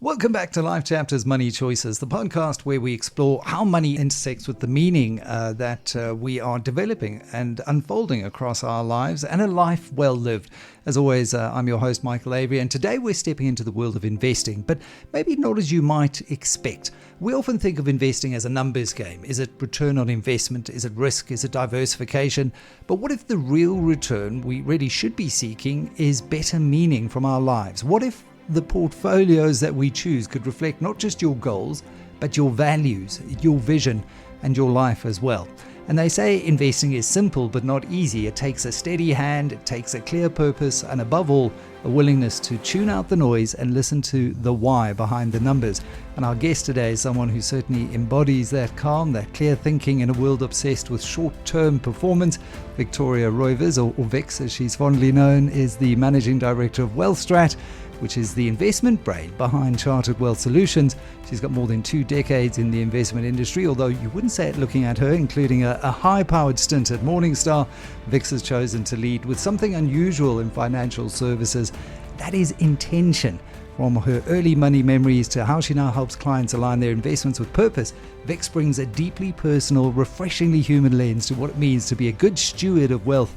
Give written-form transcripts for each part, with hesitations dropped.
Welcome back to Life Chapters Money Choices, the podcast where we explore how money intersects with the meaning that we are developing and unfolding across our lives and a life well lived. As always, I'm your host, Michael Avery, and today we're stepping into the world of investing, but maybe not as you might expect. We often think of investing as a numbers game. Is it return on investment? Is it risk? Is it diversification? But what if the real return we really should be seeking is better meaning from our lives? What if the portfolios that we choose could reflect not just your goals, but your values, your vision, and your life as well? And they say investing is simple but not easy. It takes a steady hand, it takes a clear purpose, and above all, a willingness to tune out the noise and listen to the why behind the numbers. And our guest today is someone who certainly embodies that calm, that clear thinking in a world obsessed with short-term performance. Victoria Reuvers, or Vix as she's fondly known, is the Managing Director of WealthStrat, which is the investment brain behind Chartered Wealth Solutions. She's got more than 2 decades in the investment industry, although you wouldn't say it looking at her, including a high-powered stint at Morningstar. Vix has chosen to lead with something unusual in financial services. That is intention. From her early money memories to how she now helps clients align their investments with purpose, Vix brings a deeply personal, refreshingly human lens to what it means to be a good steward of wealth,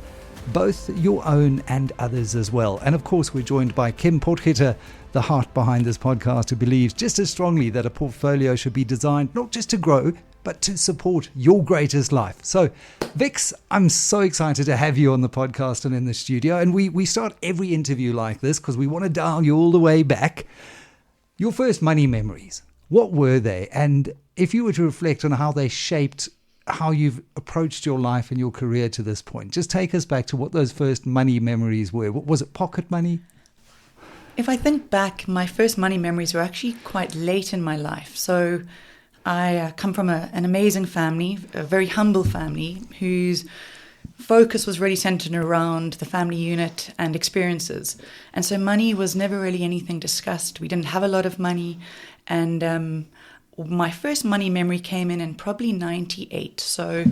both your own and others as well. And of course, we're joined by Kim Potgieter, the heart behind this podcast, who believes just as strongly that a portfolio should be designed not just to grow, but to support your greatest life. So, Vix, I'm so excited to have you on the podcast and in the studio. And we start every interview like this because we want to dial you all the way back. Your first money memories, what were they? And if you were to reflect on how they shaped how you've approached your life and your career to this point, just take us back to what those first money memories were. Was it pocket money? If I think back, my first money memories were actually quite late in my life. So I come from an amazing family, a very humble family, whose focus was really centered around the family unit and experiences. And so money was never really anything discussed. We didn't have a lot of money. And my first money memory came in probably 98. So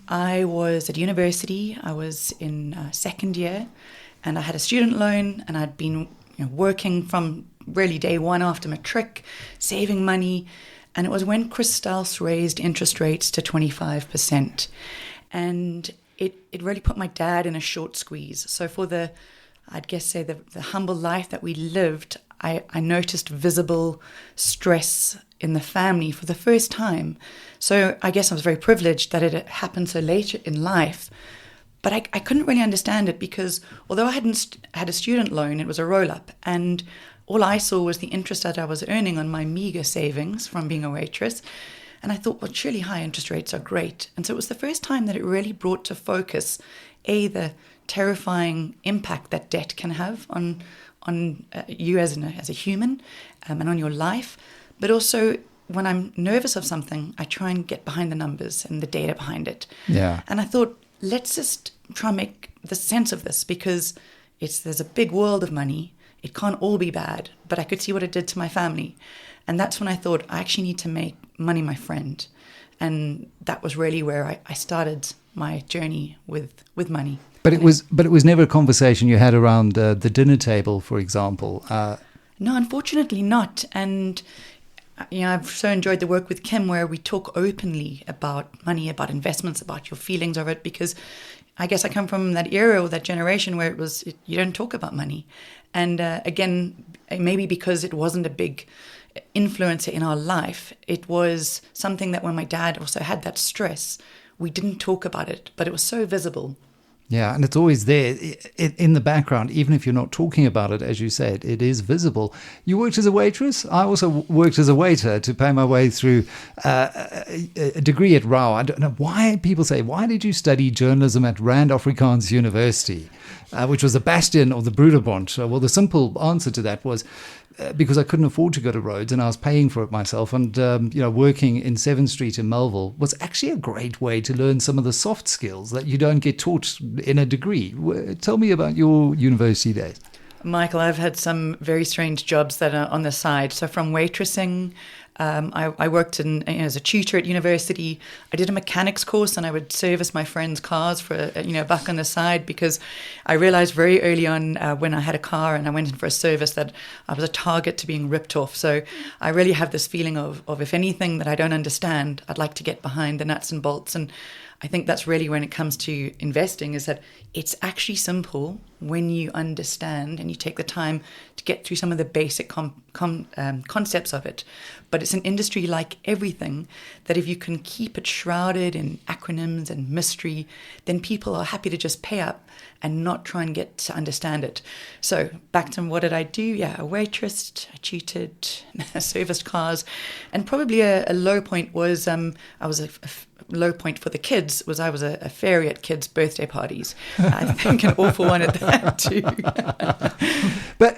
I was at university. I was in second year, and I had a student loan, and I'd been working from really day one after matric, saving money. And it was when quartiles raised interest rates to 25%. And it really put my dad in a short squeeze. So for the humble life that we lived, I noticed visible stress in the family for the first time. So I guess I was very privileged that it happened so late in life. But I couldn't really understand it because although I hadn't had a student loan, it was a roll-up. And all I saw was the interest that I was earning on my meager savings from being a waitress. And I thought, well, surely high interest rates are great. And so it was the first time that it really brought to focus, the terrifying impact that debt can have on you as a human and on your life. But also, when I'm nervous of something, I try and get behind the numbers and the data behind it. Yeah. And I thought, let's just try and make the sense of this because there's a big world of money. It can't all be bad, but I could see what it did to my family. And that's when I thought, I actually need to make money my friend. And that was really where I started my journey with money. But it was never a conversation you had around the dinner table, for example. No, unfortunately not. And I've so enjoyed the work with Kim where we talk openly about money, about investments, about your feelings of it, because I guess I come from that era or that generation where you don't talk about money. And again, maybe because it wasn't a big influencer in our life, it was something that when my dad also had that stress, we didn't talk about it, but it was so visible. Yeah, and it's always there in the background, even if you're not talking about it, as you said, it is visible. You worked as a waitress. I also worked as a waiter to pay my way through a degree at Rau. I don't know why people say, why did you study journalism at Rand Afrikaans University, which was the bastion of the Broederbond? Well, the simple answer to that was because I couldn't afford to go to Rhodes and I was paying for it myself. And, working in 7th Street in Melville was actually a great way to learn some of the soft skills that you don't get taught in a degree. Tell me about your university days. Michael, I've had some very strange jobs that are on the side. So from waitressing, I worked as a tutor at university. I did a mechanics course, and I would service my friends' cars for a buck on the side, because I realized very early on when I had a car and I went in for a service that I was a target to being ripped off. So I really have this feeling of if anything that I don't understand, I'd like to get behind the nuts and bolts. And I think that's really when it comes to investing, is that it's actually simple when you understand and you take the time to get through some of the basic concepts of it. But it's an industry like everything that if you can keep it shrouded in acronyms and mystery, then people are happy to just pay up and not try and get to understand it. So back to what did I do? Yeah, a waitress, I tutored, I serviced cars. And probably a low point was I was a low point for the kids was I was a fairy at kids' birthday parties. I think an awful one at that too. But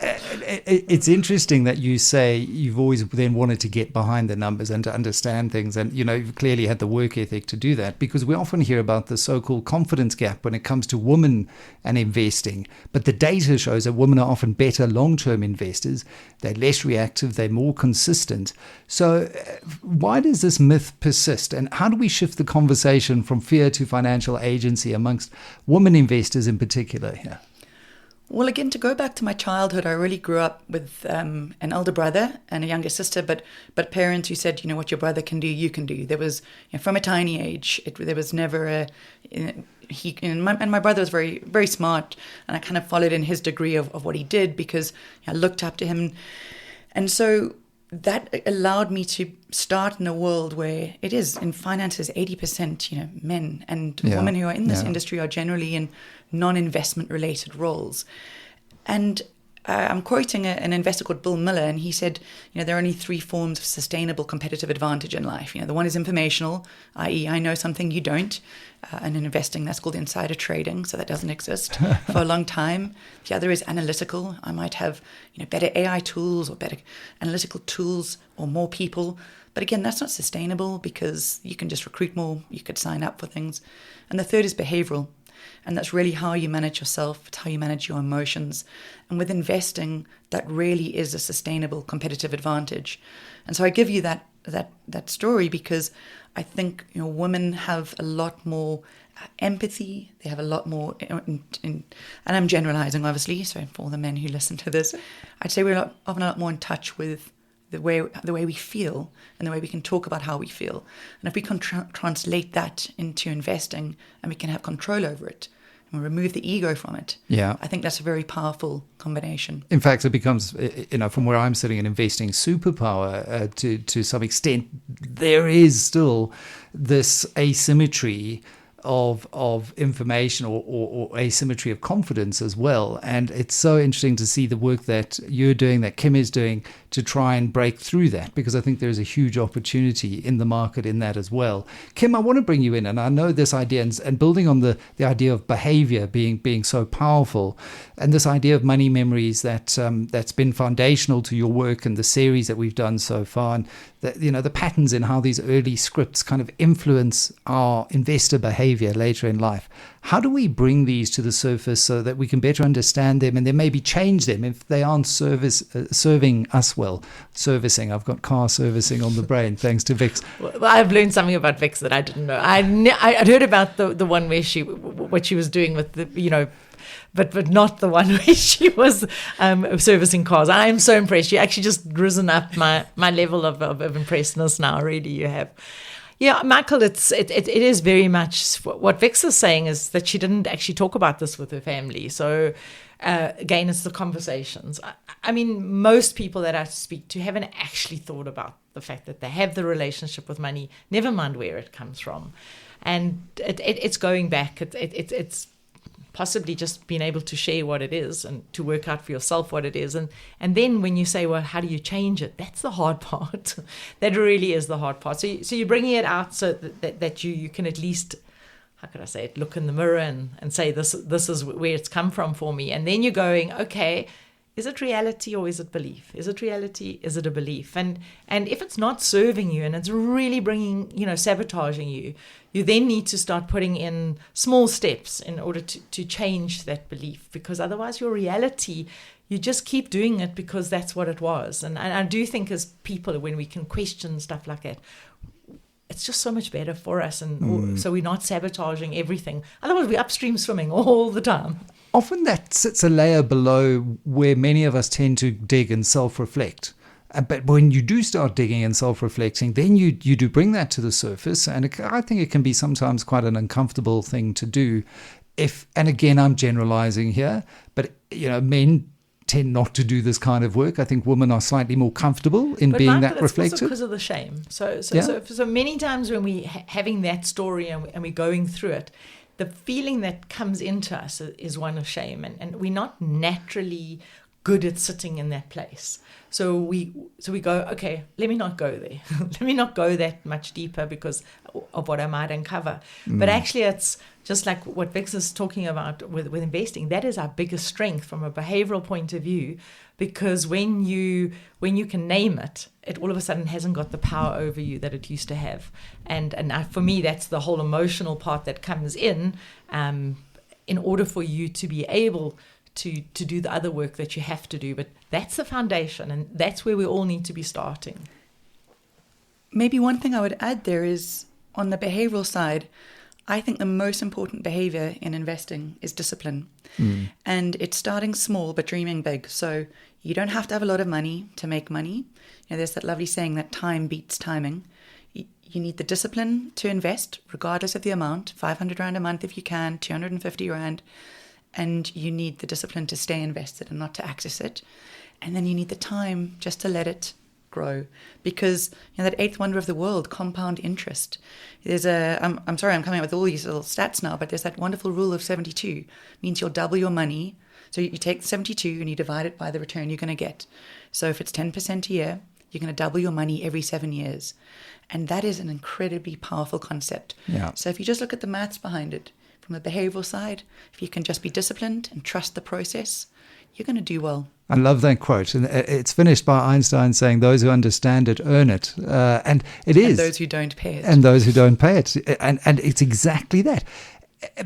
it's interesting that you say you've always then wanted to get behind the numbers and to understand things, and you've clearly had the work ethic to do that, because we often hear about the so-called confidence gap when it comes to women and investing. But the data shows that women are often better long-term investors. They're less reactive, they're more consistent. So why does this myth persist, and how do we shift the conversation from fear to financial agency amongst women investors in particular here? Well, again, to go back to my childhood, I really grew up with an elder brother and a younger sister, but parents who said, what your brother can do, you can do. There was, from a tiny age, there was never my brother was very, very smart, and I kind of followed in his degree of what he did, because I looked up to him. And so that allowed me to start in a world where it is, in finances, 80%, men, and women who are in this industry are generally in non-investment related roles. And I'm quoting an investor called Bill Miller, and he said, there are only three forms of sustainable competitive advantage in life. The one is informational, i.e. I know something you don't. And in investing, that's called insider trading, so that doesn't exist for a long time. The other is analytical. I might have better AI tools or better analytical tools or more people. But again, that's not sustainable, because you can just recruit more, you could sign up for things. And the third is behavioral. And that's really how you manage yourself. It's how you manage your emotions. And with investing, that really is a sustainable competitive advantage. And so I give you that story because I think women have a lot more empathy. They have a lot more, and I'm generalizing, obviously. So for the men who listen to this, I'd say we're often a lot more in touch with the way we feel and the way we can talk about how we feel. And if we can translate that into investing, and we can have control over it and remove the ego from it, I think that's a very powerful combination. In fact, it becomes, from where I'm sitting, an investing superpower to some extent. There is still this asymmetry of information or asymmetry of confidence as well. And it's so interesting to see the work that you're doing, that Kim is doing, to try and break through that, because I think there's a huge opportunity in the market in that as well. Kim, I want to bring you in, and I know this idea, and building on the idea of behavior being so powerful, and this idea of money memories that's been foundational to your work and the series that we've done so far, and the patterns in how these early scripts kind of influence our investor behavior later in life. How do we bring these to the surface so that we can better understand them and then maybe change them if they aren't serving us well? Servicing, I've got car servicing on the brain thanks to Vix. Well, I've learned something about Vix that I didn't know. I'd heard about the one where what she was doing with the but not the one where she was servicing cars. I am so impressed. You actually just risen up my level of impressedness now. Really, you have. Yeah, Michael, it is very much what Vix is saying is that she didn't actually talk about this with her family. So again, it's the conversations. I mean, most people that I speak to haven't actually thought about the fact that they have the relationship with money, never mind where it comes from. And it's going back. It's possibly just being able to share what it is and to work out for yourself what it is. And then when you say, well, how do you change it? That's the hard part. That really is the hard part. So you're bringing it out so that you can at least, how could I say it, look in the mirror and say, this is where it's come from for me. And then you're going, okay, is it reality or is it belief? Is it reality? Is it a belief? And if it's not serving you and it's really bringing, sabotaging you, you then need to start putting in small steps in order to change that belief, because otherwise your reality, you just keep doing it because that's what it was. And I do think as people, when we can question stuff like that, it's just so much better for us. And so we're not sabotaging everything. Otherwise we're upstream swimming all the time. Often that sits a layer below where many of us tend to dig and self-reflect. But when you do start digging and self-reflecting, then you do bring that to the surface. And I think it can be sometimes quite an uncomfortable thing to do. And again, I'm generalizing here, but men tend not to do this kind of work. I think women are slightly more comfortable in being that reflective. It's also because of the shame. So many times when we having that story and we're going through it, the feeling that comes into us is one of shame, and we're not naturally good at sitting in that place. So we go, okay, let me not go there. Let me not go that much deeper because of what I might uncover. But actually, it's just like what Vix is talking about with investing. That is our biggest strength from a behavioral point of view, because when you can name it, it all of a sudden hasn't got the power over you that it used to have. And for me, that's the whole emotional part that comes in order for you to be able to do the other work that you have to do. But that's the foundation, and that's where we all need to be starting. Maybe one thing I would add there is, on the behavioral side, I think the most important behavior in investing is discipline. And it's starting small but dreaming big. So you don't have to have a lot of money to make money. There's that lovely saying that time beats timing. You need the discipline to invest, regardless of the amount, 500 Rand a month if you can, 250 Rand. And you need the discipline to stay invested and not to access it. And then you need the time just to let it grow. Because that eighth wonder of the world, compound interest. There's I'm sorry, I'm coming up with all these little stats now, but there's that wonderful rule of 72. Means you'll double your money. So you take 72 and you divide it by the return you're going to get. So if it's 10% a year, you're going to double your money every 7 years. And that is an incredibly powerful concept. Yeah. So if you just look at the maths behind it, from the behavioral side, if you can just be disciplined and trust the process, you're going to do well. I love that quote. And it's finished by Einstein saying, those who understand it earn it. And it is. And those who don't pay it. And those who don't pay it. And it's exactly that.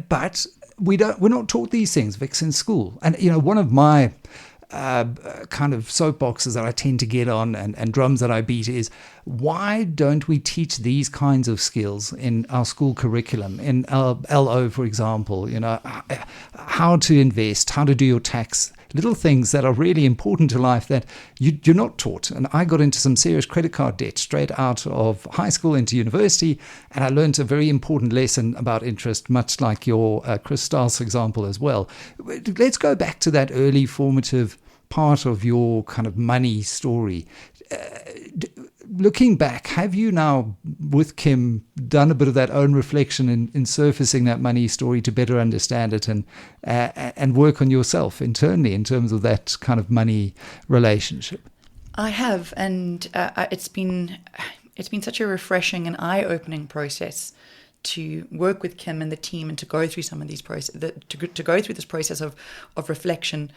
But we're not taught these things, Vix, in school. And, one of my kind of soapboxes that I tend to get on and drums that I beat is, why don't we teach these kinds of skills in our school curriculum, in our LO, for example, how to invest, how to do your tax, little things that are really important to life that you're not taught. And I got into some serious credit card debt straight out of high school into university, and I learned a very important lesson about interest, much like your Chris Stiles example as well. Let's go back to that early formative part of your kind of money story. Looking back, have you now, with Kim, done a bit of that own reflection in surfacing that money story to better understand it and work on yourself internally in terms of that kind of money relationship? I have, and it's been such a refreshing and eye-opening process to work with Kim and the team and to go through some of these to go through this process of reflection.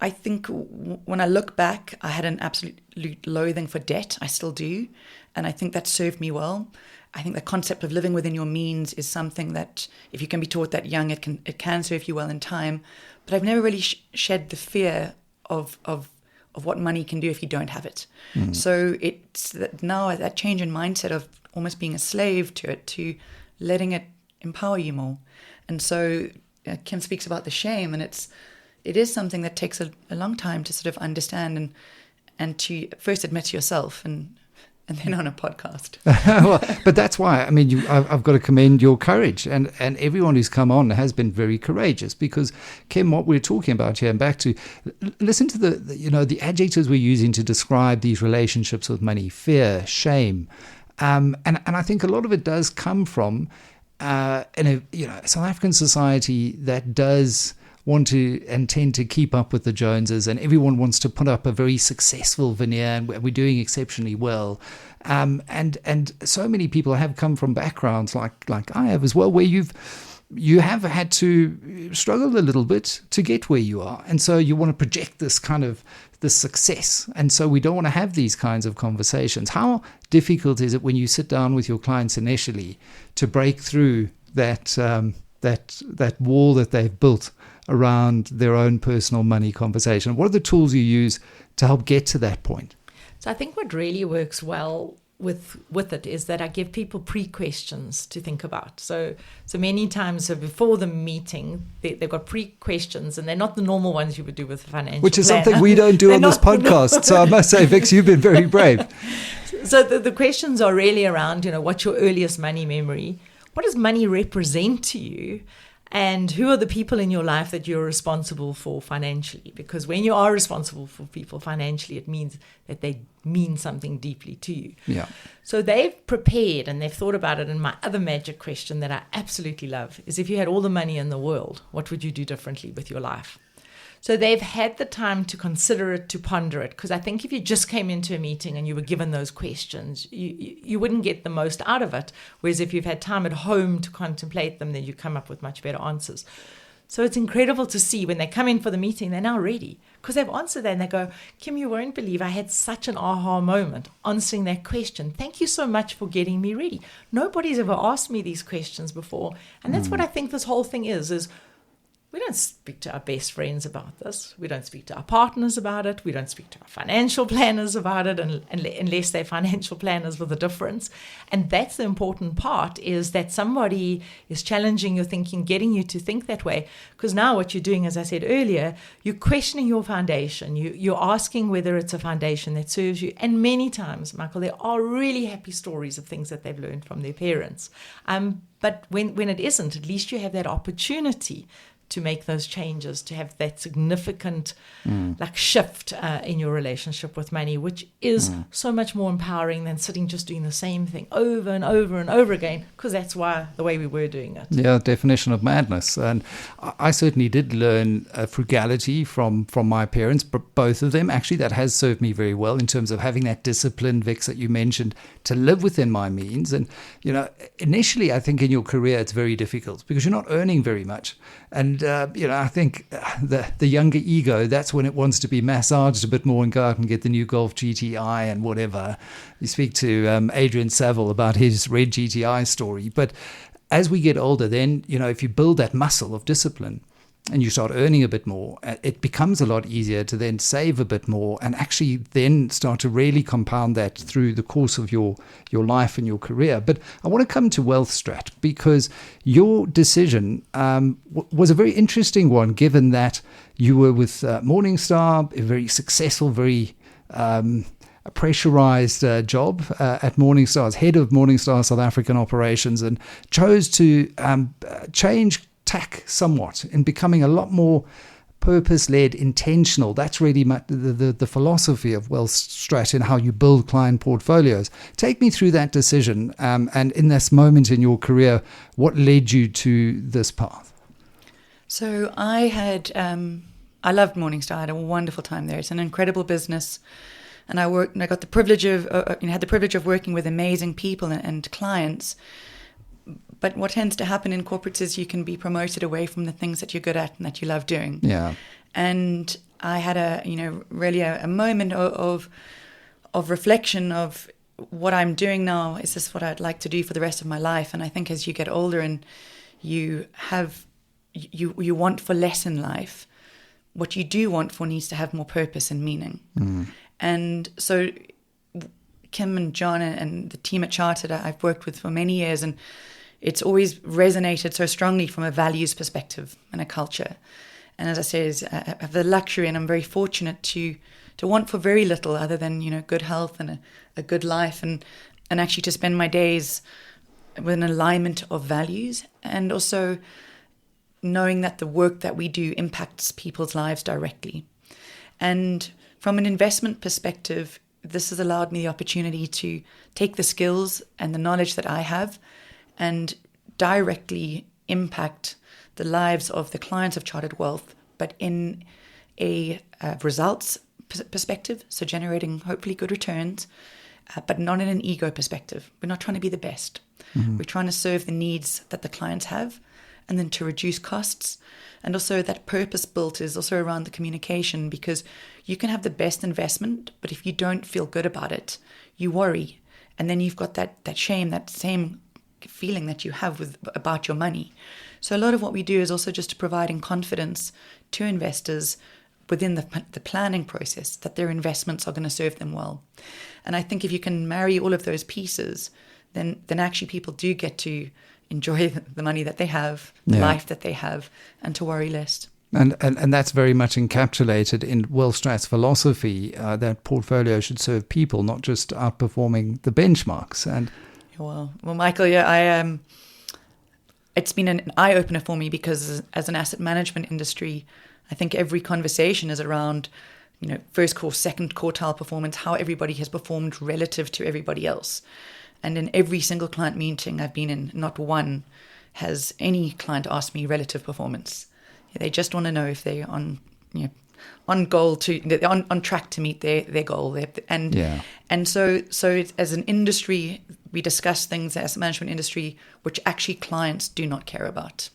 I think when I look back, I had an absolute loathing for debt. I still do. And I think that served me well. I think the concept of living within your means is something that, if you can be taught that young, it can serve you well in time. But I've never really shed the fear of what money can do if you don't have it. So it's now that change in mindset of almost being a slave to it, to letting it empower you more. And so Kim speaks about the shame, and it is something that takes a long time to sort of understand and to first admit to yourself and then on a podcast. Well, but that's why, I've got to commend your courage, and everyone who's come on has been very courageous, because, Kim, what we're talking about here, and back to, listen to the adjectives we're using to describe these relationships with money: fear, shame. And I think a lot of it does come from in a South African society that does want to and tend to keep up with the Joneses, and everyone wants to put up a very successful veneer, and we're doing exceptionally well. And so many people have come from backgrounds like I have as well, where you've you have had to struggle a little bit to get where you are. And so you want to project this success. And so we don't want to have these kinds of conversations. How difficult is it when you sit down with your clients initially to break through that wall that they've built around their own personal money conversation? What are the tools you use to help get to that point? So I think what really works well with it is that I give people pre-questions to think about. So many times, so before the meeting, they've got pre-questions, and they're not the normal ones you would do with a financial Which is planner. something we don't do on this podcast. So I must say, Vix, you've been very brave. So the questions are really around, what's your earliest money memory? What does money represent to you? And who are the people in your life that you're responsible for financially? Because when you are responsible for people financially, it means that they mean something deeply to you. Yeah. So they've prepared and they've thought about it. And my other magic question that I absolutely love is, if you had all the money in the world, what would you do differently with your life? So they've had the time to consider it, to ponder it. Because I think if you just came into a meeting and you were given those questions, you wouldn't get the most out of it. Whereas if you've had time at home to contemplate them, then you come up with much better answers. So it's incredible to see when they come in for the meeting, they're now ready. Because they've answered that and they go, Kim, you won't believe I had such an aha moment answering that question. Thank you so much for getting me ready. Nobody's ever asked me these questions before. And that's what I think this whole thing is we don't speak to our best friends about this. We don't speak to our partners about it. We don't speak to our financial planners about it unless they're financial planners with a difference. And that's the important part, is that somebody is challenging your thinking, getting you to think that way. Because now what you're doing, as I said earlier, you're questioning your foundation. You're asking whether it's a foundation that serves you. And many times, Michael, there are really happy stories of things that they've learned from their parents. But when it isn't, at least you have that opportunity to make those changes, to have that significant shift in your relationship with money, which is so much more empowering than sitting just doing the same thing over and over and over again, because that's the way we were doing it. Yeah, definition of madness. And I certainly did learn frugality from my parents, both of them. Actually, that has served me very well in terms of having that discipline, Vix, that you mentioned, to live within my means. And, initially, I think in your career, it's very difficult because you're not earning very much. And, I think the younger ego, that's when it wants to be massaged a bit more and go out and get the new Golf GTI and whatever. You speak to Adrian Saville about his red GTI story. But as we get older, then, if you build that muscle of discipline and you start earning a bit more, it becomes a lot easier to then save a bit more and actually then start to really compound that through the course of your life and your career. But I want to come to Wealth Strat, because your decision was a very interesting one, given that you were with Morningstar, a very successful, very a pressurized job at Morningstar as head of Morningstar South African operations, and chose to change tack somewhat in becoming a lot more purpose-led, intentional. That's really the philosophy of Wealth Strat in how you build client portfolios. Take me through that decision, and in this moment in your career, what led you to this path? So I loved Morningstar. I had a wonderful time there. It's an incredible business. And I got the privilege of, had the privilege of working with amazing people and clients. But what tends to happen in corporates is you can be promoted away from the things that you're good at and that you love doing. Yeah. And I had really a moment of reflection of what I'm doing now. Is this what I'd like to do for the rest of my life? And I think as you get older and you want for less in life, what you do want for needs to have more purpose and meaning. And so Kim and John and the team at Chartered I've worked with for many years, and it's always resonated so strongly from a values perspective and a culture. And as I say, I have the luxury, and I'm very fortunate to want for very little other than, good health and a good life, and actually to spend my days with an alignment of values, and also knowing that the work that we do impacts people's lives directly. And from an investment perspective, this has allowed me the opportunity to take the skills and the knowledge that I have and directly impact the lives of the clients of Chartered Wealth, but in a results perspective, so generating hopefully good returns, but not in an ego perspective. We're not trying to be the best. We're trying to serve the needs that the clients have and then to reduce costs. And also that purpose built is also around the communication, because you can have the best investment, but if you don't feel good about it, you worry. And then you've got that shame, that same feeling that you have about your money. So a lot of what we do is also just providing confidence to investors within the planning process that their investments are going to serve them well. And I think if you can marry all of those pieces, then actually people do get to enjoy the money that they have, the life that they have, and to worry less. And that's very much encapsulated in Wealthstrat's philosophy that portfolio should serve people, not just outperforming the benchmarks. And well, Michael, it's been an eye-opener for me, because as an asset management industry, I think every conversation is around, first quartile, second quartile performance, how everybody has performed relative to everybody else. And in every single client meeting I've been in, not one has any client asked me relative performance. They just want to know if they're on goal they're on track to meet their goal. And so it's, as an industry, we discuss things as a management industry which actually clients do not care about,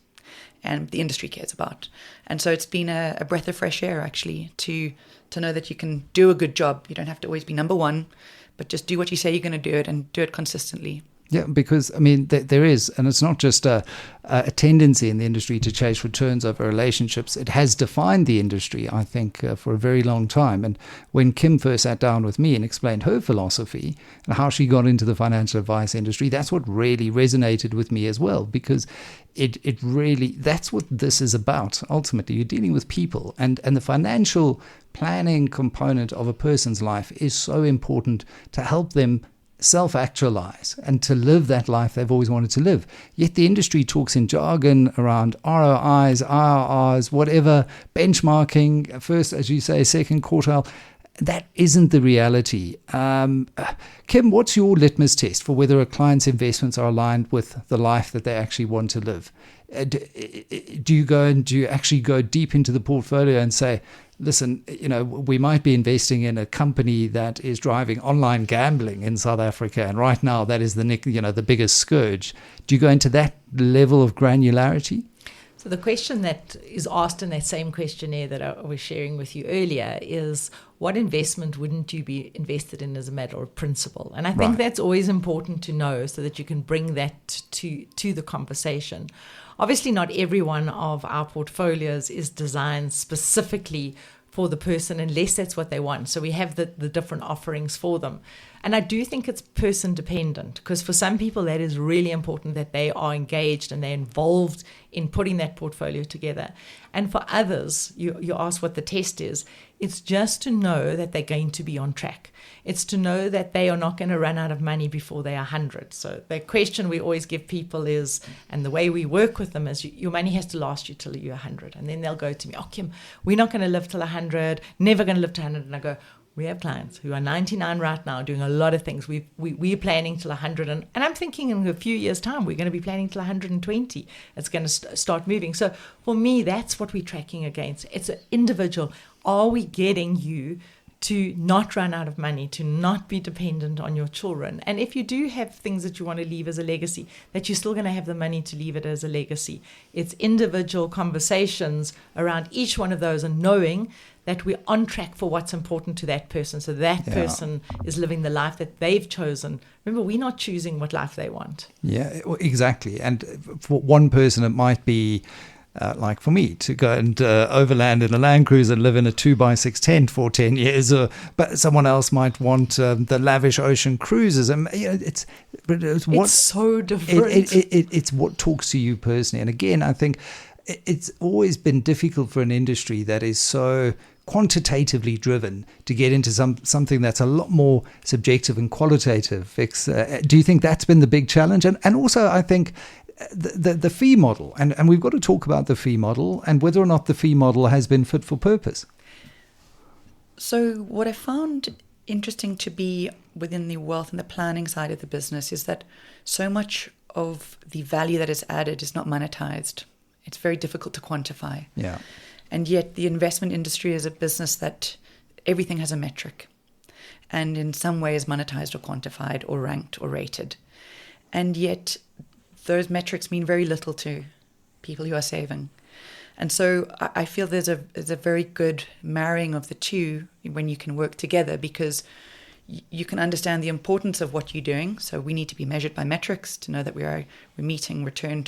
and the industry cares about. And so it's been a breath of fresh air, actually, to know that you can do a good job. You don't have to always be number one, but just do what you say you're going to do it, and do it consistently. Yeah, because, there is, and it's not just a tendency in the industry to chase returns over relationships. It has defined the industry, I think, for a very long time. And when Kim first sat down with me and explained her philosophy and how she got into the financial advice industry, that's what really resonated with me as well, because it really, that's what this is about. Ultimately, you're dealing with people, and the financial planning component of a person's life is so important to help them self-actualize and to live that life they've always wanted to live. Yet the industry talks in jargon around ROIs, IRRs, whatever, benchmarking, first, as you say, second quartile. That isn't the reality. Kim, what's your litmus test for whether a client's investments are aligned with the life that they actually want to live? Do you actually go deep into the portfolio and say, listen, we might be investing in a company that is driving online gambling in South Africa, and right now that is the biggest scourge. Do you go into that level of granularity? So the question that is asked in that same questionnaire that I was sharing with you earlier is, what investment wouldn't you be invested in as a matter of principle? And I think that's always important to know, so that you can bring that to the conversation. Obviously, not every one of our portfolios is designed specifically for the person, unless that's what they want. So we have the different offerings for them. And I do think it's person dependent, because for some people that is really important, that they are engaged and they're involved in putting that portfolio together. And for others, you ask what the test is. It's just to know that they're going to be on track. It's to know that they are not going to run out of money before they're 100. So the question we always give people is, and the way we work with them is, your money has to last you till you're 100. And then they'll go to me, Kim, we're not going to live till 100, never going to live to 100. And I go, we have clients who are 99 right now, doing a lot of things. We're planning till 100. And I'm thinking in a few years' time, we're going to be planning till 120. It's going to start moving. So for me, that's what we're tracking against. It's an individual. Are we getting you to not run out of money, to not be dependent on your children? And if you do have things that you want to leave as a legacy, that you're still going to have the money to leave it as a legacy. It's individual conversations around each one of those, and knowing that we're on track for what's important to that person. So that person is living the life that they've chosen. Remember, we're not choosing what life they want. Yeah, exactly. And for one person, it might be like for me to go and overland in a Land Cruiser and live in a 2x6 tent for 10 years. But someone else might want the lavish ocean cruises. And it's so different. It's what talks to you personally. And again, I think it's always been difficult for an industry that is so quantitatively driven to get into something that's a lot more subjective and qualitative. Do you think that's been the big challenge? And also, I think the fee model, and we've got to talk about the fee model and whether or not the fee model has been fit for purpose. So what I found interesting to be within the wealth and the planning side of the business is that so much of the value that is added is not monetized. It's very difficult to quantify. Yeah. And yet the investment industry is a business that everything has a metric, and in some way is monetized or quantified or ranked or rated. And yet those metrics mean very little to people who are saving. And so I feel there's a very good marrying of the two when you can work together, because you can understand the importance of what you're doing. So we need to be measured by metrics to know that we're meeting return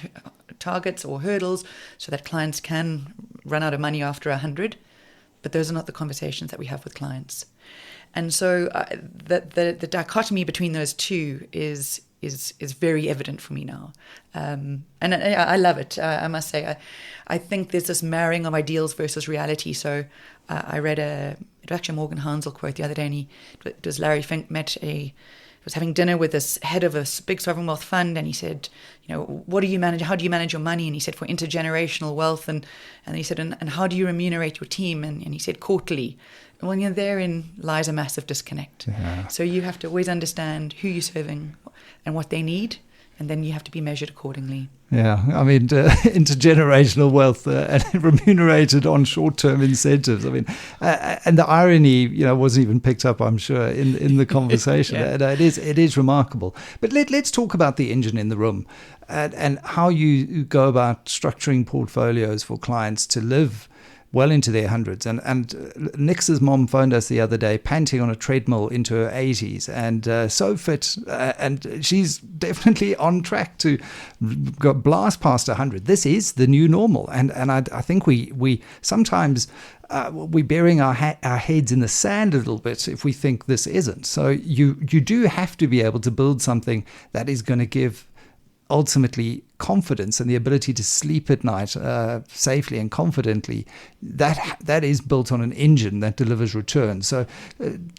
targets or hurdles, so that clients can run out of money after 100. But those are not the conversations that we have with clients. And so the dichotomy between those two is very evident for me now. And I love it. I must say, I think there's this marrying of ideals versus reality. So I read it was actually a Morgan Housel quote the other day, and it was Larry Fink was having dinner with this head of a big sovereign wealth fund, and he said, what do you manage? How do you manage your money? And he said, for intergenerational wealth. And he said, and how do you remunerate your team? And he said, quarterly. Well, therein lies a massive disconnect. Yeah. So you have to always understand who you're serving and what they need, and then you have to be measured accordingly. Yeah, I mean, intergenerational wealth and remunerated on short-term incentives. I mean, and the irony, wasn't even picked up, I'm sure, in the conversation. Yeah. And it is remarkable. But let's talk about the engine in the room and how you go about structuring portfolios for clients to live well into their hundreds. And Nix's mom phoned us the other day, panting on a treadmill into her 80s, and so fit, and she's definitely on track to blast past 100. This is the new normal, and I think we sometimes we're burying our heads in the sand a little bit if we think this isn't. So you do have to be able to build something that is going to give ultimately confidence and the ability to sleep at night safely and confidently. That is built on an engine that delivers returns. So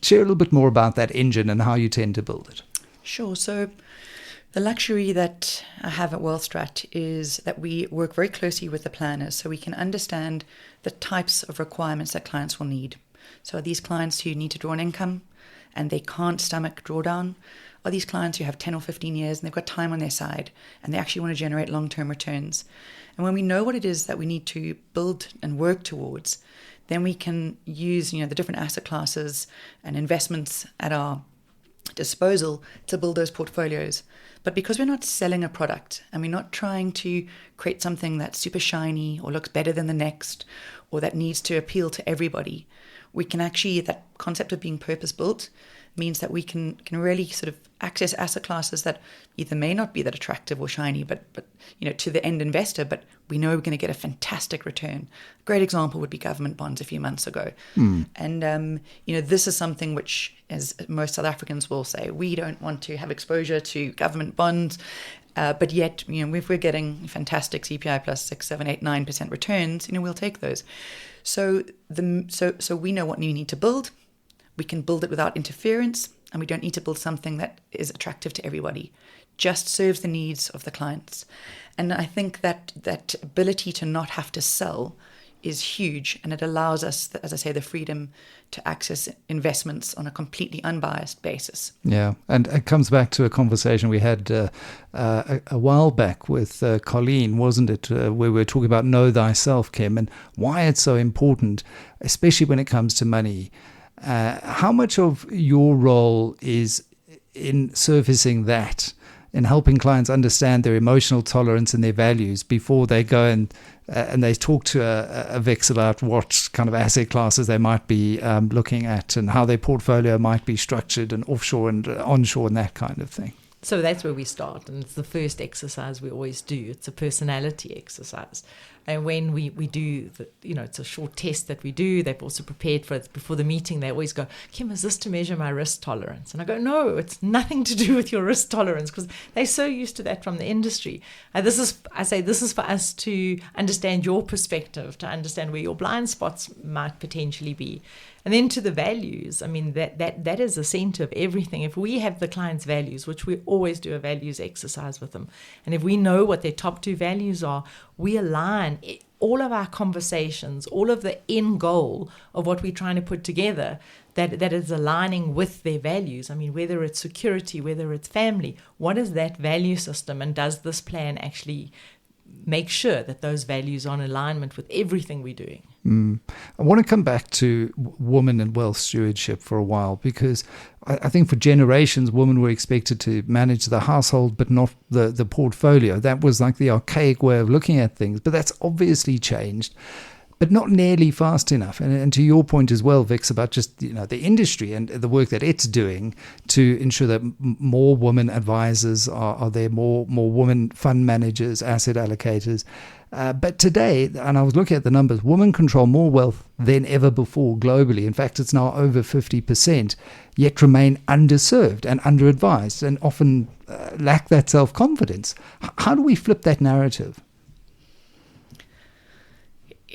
share a little bit more about that engine and how you tend to build it. Sure. So the luxury that I have at WealthStrat is that we work very closely with the planners, so we can understand the types of requirements that clients will need. So are these clients who need to draw an income and they can't stomach drawdown? Are these clients who have 10 or 15 years and they've got time on their side and they actually want to generate long-term returns? And when we know what it is that we need to build and work towards, then we can use the different asset classes and investments at our disposal to build those portfolios. But because we're not selling a product and we're not trying to create something that's super shiny or looks better than the next or that needs to appeal to everybody, we can actually, that concept of being purpose-built means that we can really sort of access asset classes that either may not be that attractive or shiny, but to the end investor, but we know we're going to get a fantastic return. A great example would be government bonds a few months ago. And, this is something which, as most South Africans will say, we don't want to have exposure to government bonds. But yet, if we're getting fantastic CPI plus 6, 7, 8, 9% returns, we'll take those. So we know what we need to build. We can build it without interference, and we don't need to build something that is attractive to everybody, just serves the needs of the clients. And I think that ability to not have to sell is huge, and it allows us, as I say, the freedom to access investments on a completely unbiased basis. Yeah, and it comes back to a conversation we had a while back with Colleen, wasn't it, where we were talking about know thyself, Kim, and why it's so important, especially when it comes to money. How much of your role is in surfacing that, in helping clients understand their emotional tolerance and their values before they go and they talk to a VIX about what kind of asset classes they might be looking at and how their portfolio might be structured and offshore and onshore and that kind of thing? So that's where we start, and it's the first exercise we always do. It's a personality exercise. And when we do, it's a short test that we do. They've also prepared for it before the meeting. They always go, Kim, is this to measure my risk tolerance? And I go, no, it's nothing to do with your risk tolerance, because they're so used to that from the industry. This is for us to understand your perspective, to understand where your blind spots might potentially be. And then to the values, I mean, that is the center of everything. If we have the client's values, which we always do a values exercise with them, and if we know what their top 2 values are, we align all of our conversations, all of the end goal of what we're trying to put together, that is aligning with their values. I mean, whether it's security, whether it's family, what is that value system, and does this plan actually make sure that those values are in alignment with everything we're doing. I want to come back to women and wealth stewardship for a while, because I think for generations, women were expected to manage the household, but not the portfolio. That was like the archaic way of looking at things, but that's obviously changed, but not nearly fast enough. And to your point as well, Vix, about just the industry and the work that it's doing to ensure that more women advisors are there, more women fund managers, asset allocators. But today, and I was looking at the numbers, women control more wealth than ever before globally. In fact, it's now over 50%, yet remain underserved and underadvised and often lack that self-confidence. How do we flip that narrative?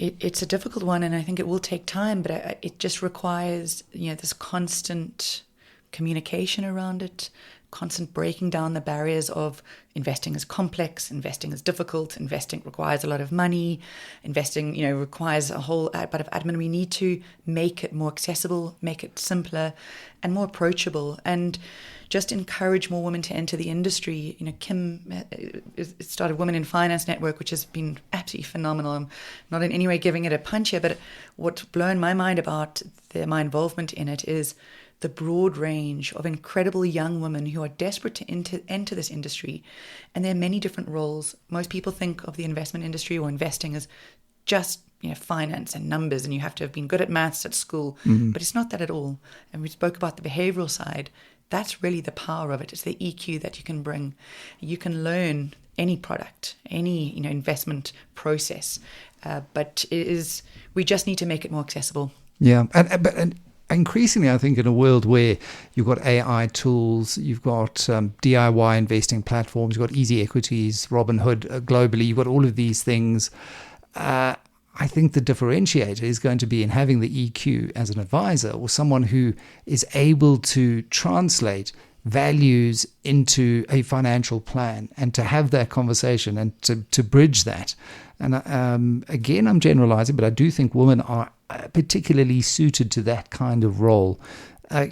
It's a difficult one, and I think it will take time, but it just requires this constant communication around it, constant breaking down the barriers of investing is complex, investing is difficult, investing requires a lot of money, investing requires a whole bit of admin. We need to make it more accessible, make it simpler and more approachable, and just encourage more women to enter the industry. Kim started Women in Finance Network, which has been absolutely phenomenal. I'm not in any way giving it a punch here, but what's blown my mind about my involvement in it is the broad range of incredible young women who are desperate to enter this industry. And there are many different roles. Most people think of the investment industry or investing as just finance and numbers, and you have to have been good at maths at school. But it's not that at all. And we spoke about the behavioral side. That's really the power of it. It's the EQ that you can bring. You can learn any product, any investment process, but we just need to make it more accessible. Yeah, and increasingly, I think in a world where you've got AI tools, you've got DIY investing platforms, you've got easy equities, Robinhood globally, you've got all of these things. I think the differentiator is going to be in having the EQ as an advisor, or someone who is able to translate values into a financial plan and to have that conversation and to bridge that. And again, I'm generalizing, but I do think women are particularly suited to that kind of role.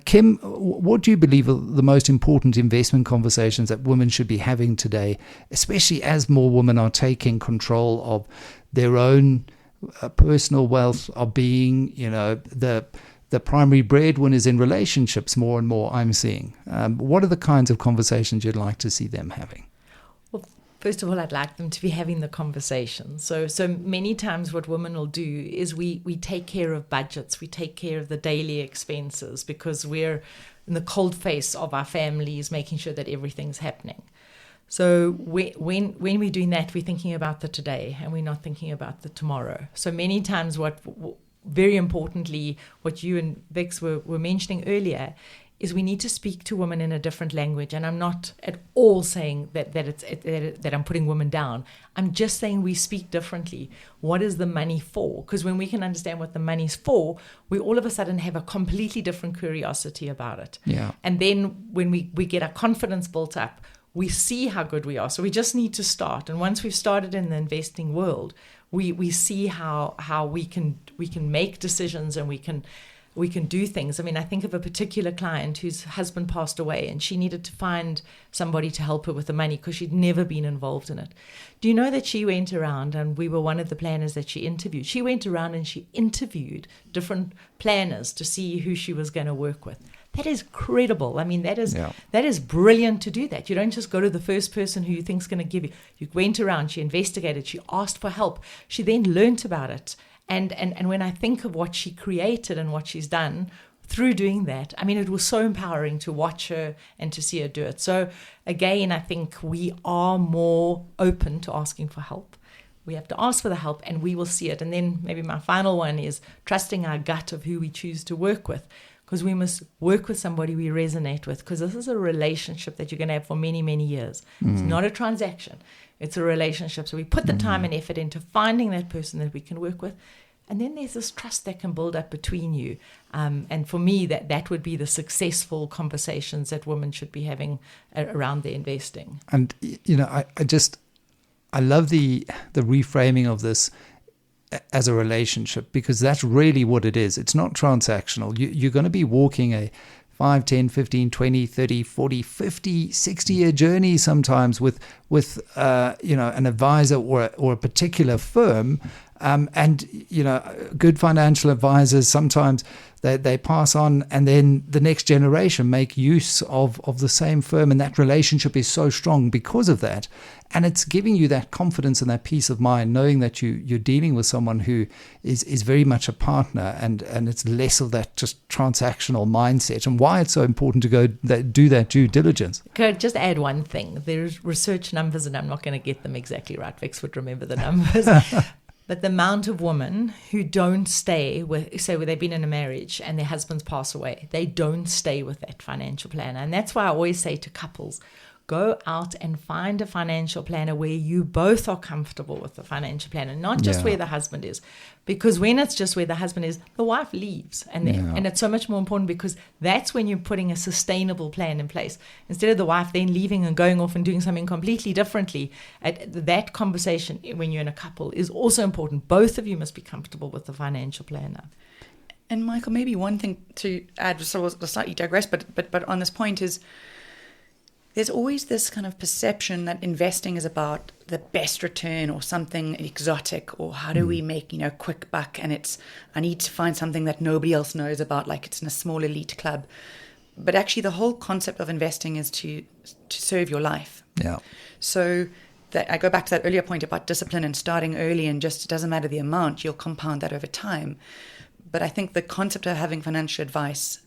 Kim, what do you believe are the most important investment conversations that women should be having today, especially as more women are taking control of their own personal wealth, of being, the primary breadwinners in relationships more and more, I'm seeing? What are the kinds of conversations you'd like to see them having? Well, first of all, I'd like them to be having the conversation. So many times what women will do is we take care of budgets, we take care of the daily expenses because we're in the cold face of our families, making sure that everything's happening. So when we're doing that, we're thinking about the today and we're not thinking about the tomorrow. So many times very importantly, what you and Vix were mentioning earlier is we need to speak to women in a different language. And I'm not at all saying that I'm putting women down. I'm just saying we speak differently. What is the money for? Because when we can understand what the money's for, we all of a sudden have a completely different curiosity about it. Yeah. And then when we get our confidence built up, we see how good we are. So we just need to start. And once we've started in the investing world, we see how we can make decisions and we can do things. I mean, I think of a particular client whose husband passed away and she needed to find somebody to help her with the money because she'd never been involved in it. Do you know that she went around, and we were one of the planners that she interviewed. She went around and she interviewed different planners to see who she was going to work with. That is credible. I mean, that is brilliant to do that. You don't just go to the first person who you think is going to give you. You went around, she investigated, she asked for help. She then learnt about it. And when I think of what she created and what she's done through doing that, I mean, it was so empowering to watch her and to see her do it. So again, I think we are more open to asking for help. We have to ask for the help and we will see it. And then maybe my final one is trusting our gut of who we choose to work with. Because we must work with somebody we resonate with, because this is a relationship that you're going to have for many, many years. It's not a transaction. It's a relationship. So we put the time and effort into finding that person that we can work with. And then there's this trust that can build up between you. And for me, that would be the successful conversations that women should be having around their investing. And, I love the reframing of this as a relationship, because that's really what it is. It's not transactional. You're going to be walking a 5, 10, 15, 20, 30, 40, 50, 60-year journey sometimes with an advisor or a particular firm. And good financial advisors, sometimes they pass on, and then the next generation make use of the same firm, and that relationship is so strong because of that. And it's giving you that confidence and that peace of mind, knowing that you're dealing with someone who is very much a partner, and it's less of that just transactional mindset, and why it's so important to go do that due diligence. Could I just add one thing? There's research numbers, and I'm not going to get them exactly right. Vix would remember the numbers. But the amount of women who don't stay with, say, where they've been in a marriage and their husbands pass away, they don't stay with that financial planner. And that's why I always say to couples, go out and find a financial planner where you both are comfortable with the financial planner, not just where the husband is. Because when it's just where the husband is, the wife leaves. And it's so much more important, because that's when you're putting a sustainable plan in place. Instead of the wife then leaving and going off and doing something completely differently, that conversation when you're in a couple is also important. Both of you must be comfortable with the financial planner. And Michael, maybe one thing to add, so we'll slightly digress, but on this point is, there's always this kind of perception that investing is about the best return or something exotic, or how do we make, quick buck, and I need to find something that nobody else knows about, like it's in a small elite club. But actually the whole concept of investing is to serve your life. Yeah. So I go back to that earlier point about discipline and starting early, and just, it doesn't matter the amount, you'll compound that over time. But I think the concept of having financial advice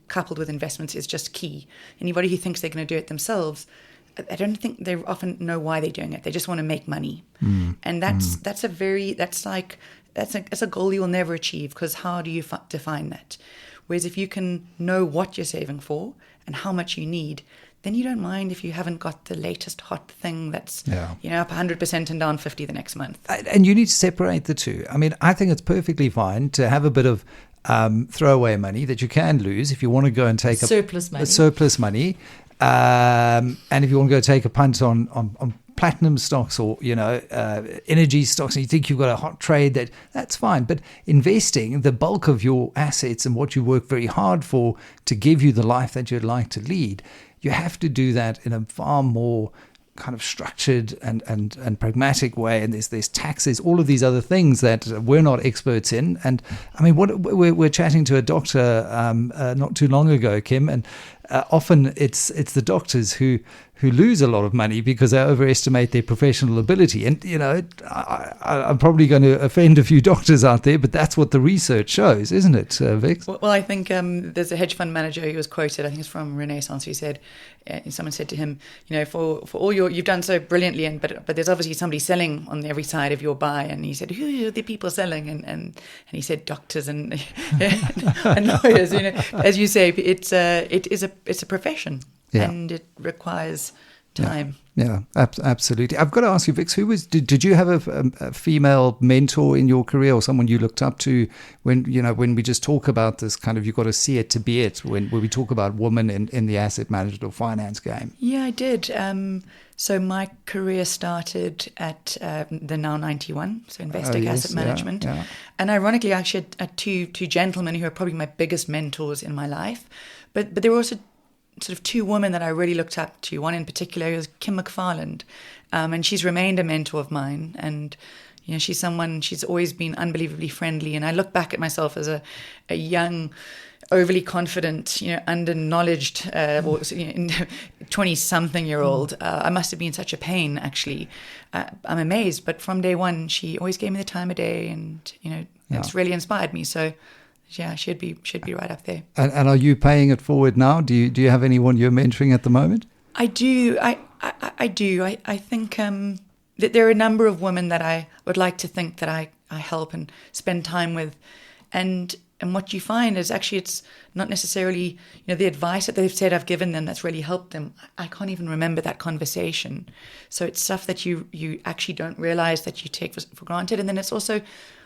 coupled with investments is just key. Anybody who thinks they're going to do it themselves, I don't think they often know why they're doing it. They just want to make money. And that's a goal you'll never achieve, because how do you define that? Whereas if you can know what you're saving for and how much you need, then you don't mind if you haven't got the latest hot thing that's up 100% and down 50 the next month. And you need to separate the two. I mean, I think it's perfectly fine to have a bit of throwaway money that you can lose if you want to go and take surplus money. And if you want to go take a punt on platinum stocks or energy stocks, and you think you've got a hot trade, that's fine. But investing the bulk of your assets and what you work very hard for to give you the life that you'd like to lead, you have to do that in a far more kind of structured and pragmatic way. And there's taxes, all of these other things that we're not experts in. And I mean, we're chatting to a doctor not too long ago, Kim, and often it's the doctors who lose a lot of money because they overestimate their professional ability. And, I'm probably going to offend a few doctors out there, but that's what the research shows, isn't it, Vix? Well, I think there's a hedge fund manager who was quoted, I think it's from Renaissance, who said, someone said to him, for all you've done so brilliantly, but there's obviously somebody selling on every side of your buy. And he said, who are the people selling? And he said, doctors and, and lawyers. As you say, it's a profession. Yeah. And it requires time. Yeah, absolutely. I've got to ask you, Vix, did you have a female mentor in your career, or someone you looked up to when we just talk about this kind of, you've got to see it to be it, when we talk about women in the asset management or finance game? Yeah, I did. So my career started at the Now 91, so Investec Asset Management. Yeah. And ironically, I actually had two gentlemen who are probably my biggest mentors in my life. But there were also sort of two women that I really looked up to. One in particular was Kim McFarland, and she's remained a mentor of mine. And she's always been unbelievably friendly. And I look back at myself as a young, overly confident, under-knowledged, 20-something-year-old. I must have been such a pain, actually. I'm amazed. But from day one, she always gave me the time of day, and it's really inspired me. So. Yeah, should be right up there. And are you paying it forward now? Do you have anyone you're mentoring at the moment? I do. I do. I think that there are a number of women that I would like to think that I help and spend time with, and what you find is actually it's not necessarily the advice that they've said I've given them that's really helped them. I can't even remember that conversation. So it's stuff that you actually don't realize that you take for granted, and then it's also,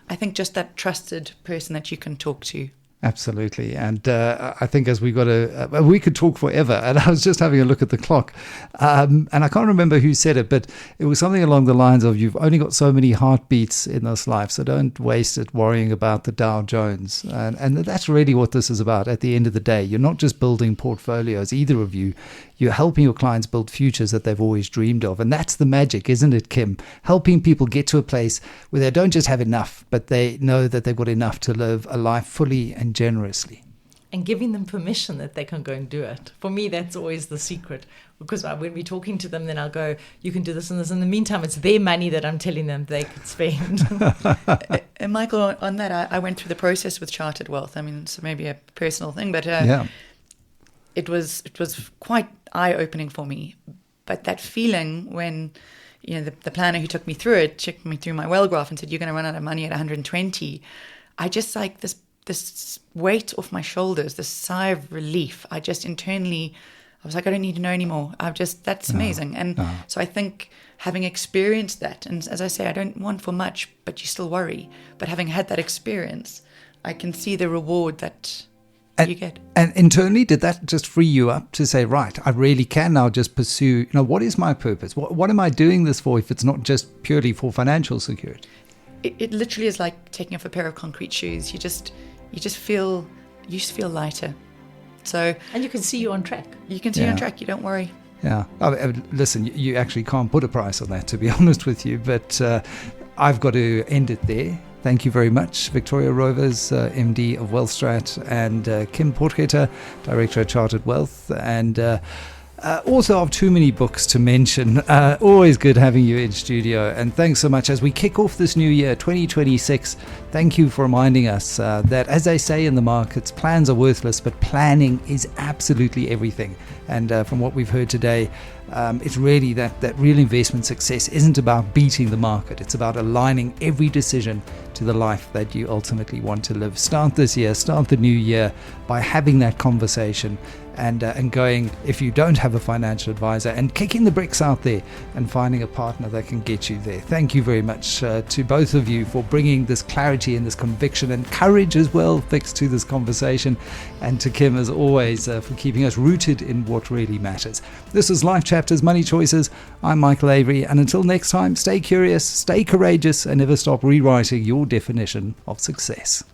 I think, just that trusted person that you can talk to. Absolutely. And I think as we could talk forever. And I was just having a look at the clock. And I can't remember who said it, but it was something along the lines of, you've only got so many heartbeats in this life, so don't waste it worrying about the Dow Jones. And that's really what this is about at the end of the day. You're not just building portfolios, either of you. You're helping your clients build futures that they've always dreamed of. And that's the magic, isn't it, Kim? Helping people get to a place where they don't just have enough, but they know that they've got enough to live a life fully and generously. And giving them permission that they can go and do it. For me, that's always the secret. Because when we're talking to them, then I'll go, you can do this and this. In the meantime, it's their money that I'm telling them they could spend. And Michael, on that, I went through the process with Chartered Wealth. I mean, it's maybe a personal thing, but it was quite eye-opening for me. But that feeling when, the planner who took me through it checked me through my well graph and said, you're going to run out of money at 120. I just like this weight off my shoulders, this sigh of relief. I just internally, I was like, I don't need to know anymore. That's amazing. And so I think having experienced that, and as I say, I don't want for much, but you still worry. But having had that experience, I can see the reward that you get. And internally, did that just free you up to say, right, I really can now just pursue, what is my purpose? What am I doing this for if it's not just purely for financial security? It literally is like taking off a pair of concrete shoes. You just feel lighter. So, and you can see you're on track. You can see you're on track. You don't worry. Yeah. Listen, you actually can't put a price on that, to be honest with you. But I've got to end it there. Thank you very much, Victoria Reuvers, MD of WealthStrat, and Kim Potgieter, Director of Chartered Wealth, and author of too many books to mention. Always good having you in studio, and thanks so much as we kick off this new year 2026. Thank you for reminding us that, as they say in the markets, plans are worthless, but planning is absolutely everything. And from what we've heard today, it's really that real investment success isn't about beating the market. It's about aligning every decision to the life that you ultimately want to live. Start this year, start the new year by having that conversation and going, if you don't have a financial advisor, and kicking the bricks out there and finding a partner that can get you there. Thank you very much to both of you for bringing this clarity and this conviction and courage as well, Vix, to this conversation, and to Kim, as always, for keeping us rooted in what really matters. This is Life Chapters Money Choices. I'm Michael Avery, and until next time, stay curious, stay courageous, and never stop rewriting your definition of success.